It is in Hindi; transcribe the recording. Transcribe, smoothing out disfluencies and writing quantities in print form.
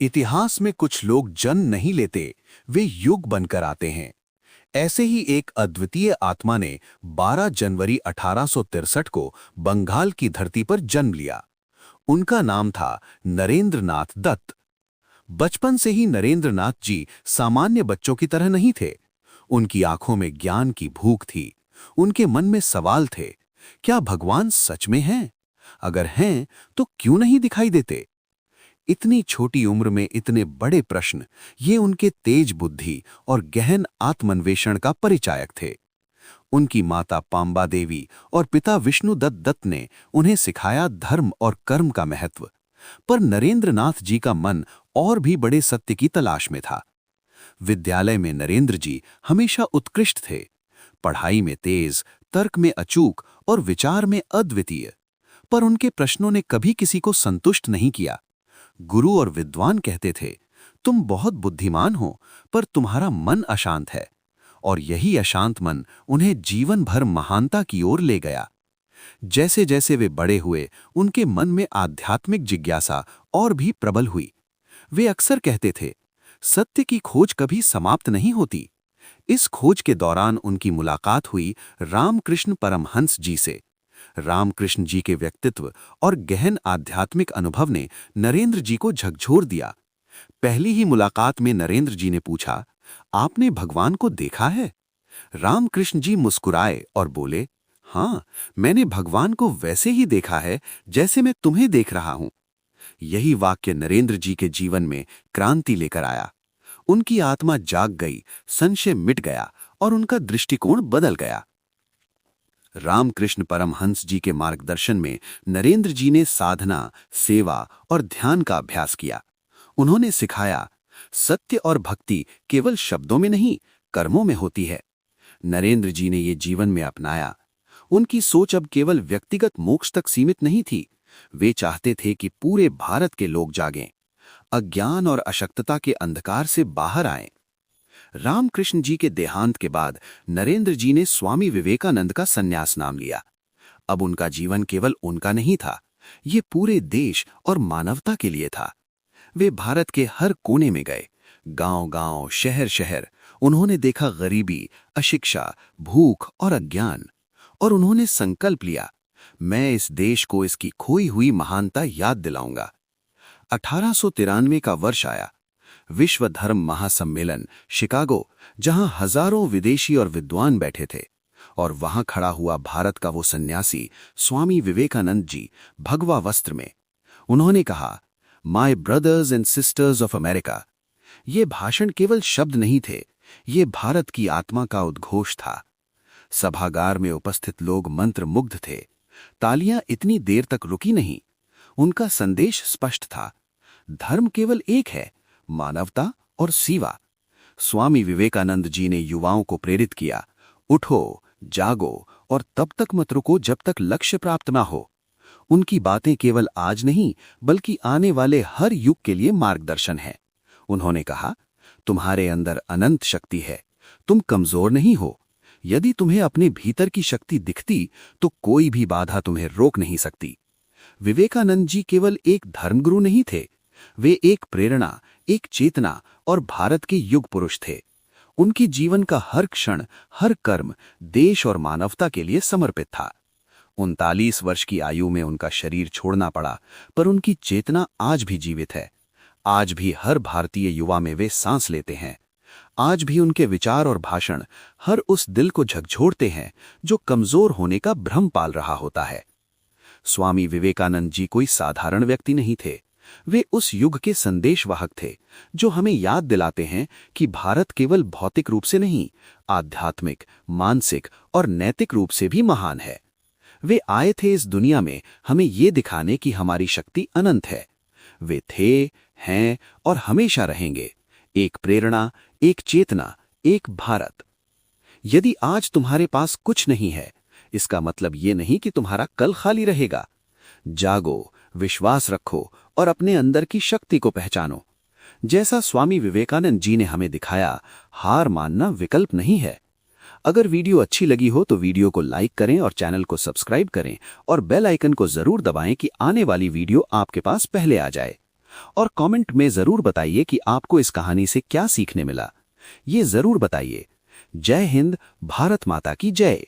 इतिहास में कुछ लोग जन्म नहीं लेते, वे युग बनकर आते हैं। ऐसे ही एक अद्वितीय आत्मा ने 12 जनवरी 1863 को बंगाल की धरती पर जन्म लिया। उनका नाम था नरेंद्र नाथ दत्त। बचपन से ही नरेंद्र नाथ जी सामान्य बच्चों की तरह नहीं थे। उनकी आंखों में ज्ञान की भूख थी। उनके मन में सवाल थे, क्या भगवान सच में हैं? अगर हैं, तो क्यों नहीं दिखाई देते? इतनी छोटी उम्र में इतने बड़े प्रश्न, ये उनके तेज बुद्धि और गहन आत्मन्वेषण का परिचायक थे। उनकी माता पांबा देवी और पिता विष्णुदत्त दत्त ने उन्हें सिखाया धर्म और कर्म का महत्व। पर नरेंद्र नाथ जी का मन और भी बड़े सत्य की तलाश में था। विद्यालय में नरेंद्र जी हमेशा उत्कृष्ट थे। पढ़ाई में तेज, तर्क में अचूक और विचार में अद्वितीय। पर उनके प्रश्नों ने कभी किसी को संतुष्ट नहीं किया। गुरु और विद्वान कहते थे, तुम बहुत बुद्धिमान हो, पर तुम्हारा मन अशांत है। और यही अशांत मन उन्हें जीवन भर महानता की ओर ले गया। जैसे जैसे वे बड़े हुए, उनके मन में आध्यात्मिक जिज्ञासा और भी प्रबल हुई। वे अक्सर कहते थे, सत्य की खोज कभी समाप्त नहीं होती। इस खोज के दौरान उनकी मुलाकात हुई रामकृष्ण परमहंस जी से। रामकृष्ण जी के व्यक्तित्व और गहन आध्यात्मिक अनुभव ने नरेंद्र जी को झकझोर दिया। पहली ही मुलाकात में नरेंद्र जी ने पूछा, आपने भगवान को देखा है? रामकृष्ण जी मुस्कुराए और बोले, हाँ, मैंने भगवान को वैसे ही देखा है जैसे मैं तुम्हें देख रहा हूं। यही वाक्य नरेंद्र जी के जीवन में क्रांति लेकर आया। उनकी आत्मा जाग गई, संशय मिट गया और उनका दृष्टिकोण बदल गया। रामकृष्ण परमहंस जी के मार्गदर्शन में नरेंद्र जी ने साधना, सेवा और ध्यान का अभ्यास किया। उन्होंने सिखाया, सत्य और भक्ति केवल शब्दों में नहीं, कर्मों में होती है। नरेंद्र जी ने ये जीवन में अपनाया। उनकी सोच अब केवल व्यक्तिगत मोक्ष तक सीमित नहीं थी। वे चाहते थे कि पूरे भारत के लोग जागें, अज्ञान और अशक्तता के अंधकार से बाहर आएं। रामकृष्ण जी के देहांत के बाद नरेंद्र जी ने स्वामी विवेकानंद का संन्यास नाम लिया। अब उनका जीवन केवल उनका नहीं था, ये पूरे देश और मानवता के लिए था। वे भारत के हर कोने में गए, गांव-गांव, शहर-शहर। उन्होंने देखा गरीबी, अशिक्षा, भूख और अज्ञान, और उन्होंने संकल्प लिया, मैं इस देश को इसकी खोई हुई महानता याद दिलाऊंगा। 1893 का वर्ष आया। विश्व धर्म महासम्मेलन शिकागो, जहां हजारों विदेशी और विद्वान बैठे थे, और वहां खड़ा हुआ भारत का वो सन्यासी स्वामी विवेकानंद जी, भगवा वस्त्र में। उन्होंने कहा, my brothers and sisters of America. ये भाषण केवल शब्द नहीं थे, ये भारत की आत्मा का उद्घोष था। सभागार में उपस्थित लोग मंत्रमुग्ध थे। तालियां इतनी देर तक रुकी नहीं। उनका संदेश स्पष्ट था, धर्म केवल एक है, मानवता और सेवा। स्वामी विवेकानंद जी ने युवाओं को प्रेरित किया, उठो, जागो और तब तक मत रुको जब तक लक्ष्य प्राप्त ना हो। उनकी बातें केवल आज नहीं, बल्कि आने वाले हर युग के लिए मार्गदर्शन है। उन्होंने कहा, तुम्हारे अंदर अनंत शक्ति है, तुम कमजोर नहीं हो। यदि तुम्हें अपने भीतर की शक्ति दिखती, तो कोई भी बाधा तुम्हें रोक नहीं सकती। विवेकानंद जी केवल एक धर्मगुरु नहीं थे, वे एक प्रेरणा, एक चेतना और भारत के युग पुरुष थे। उनकी जीवन का हर क्षण, हर कर्म देश और मानवता के लिए समर्पित था। 39 वर्ष की आयु में उनका शरीर छोड़ना पड़ा, पर उनकी चेतना आज भी जीवित है। आज भी हर भारतीय युवा में वे सांस लेते हैं। आज भी उनके विचार और भाषण हर उस दिल को झकझोरते हैं जो कमजोर होने का भ्रम पाल रहा होता है। स्वामी विवेकानंद जी कोई साधारण व्यक्ति नहीं थे। वे उस युग के संदेशवाहक थे, जो हमें याद दिलाते हैं कि भारत केवल भौतिक रूप से नहीं, आध्यात्मिक, मानसिक और नैतिक रूप से भी महान है। वे आए थे इस दुनिया में हमें ये दिखाने की हमारी शक्ति अनंत है। वे थे, हैं और हमेशा रहेंगे, एक प्रेरणा, एक चेतना, एक भारत। यदि आज तुम्हारे पास कुछ नहीं है, इसका मतलब ये नहीं कि तुम्हारा कल खाली रहेगा। जागो, विश्वास रखो और अपने अंदर की शक्ति को पहचानो। जैसा स्वामी विवेकानंद जी ने हमें दिखाया, हार मानना विकल्प नहीं है। अगर वीडियो अच्छी लगी हो तो वीडियो को लाइक करें और चैनल को सब्सक्राइब करें और बेल आइकन को जरूर दबाएं कि आने वाली वीडियो आपके पास पहले आ जाए। और कमेंट में जरूर बताइए कि आपको इस कहानी से क्या सीखने मिला। ये जरूर बताइए। जय हिंद, भारत माता की जय।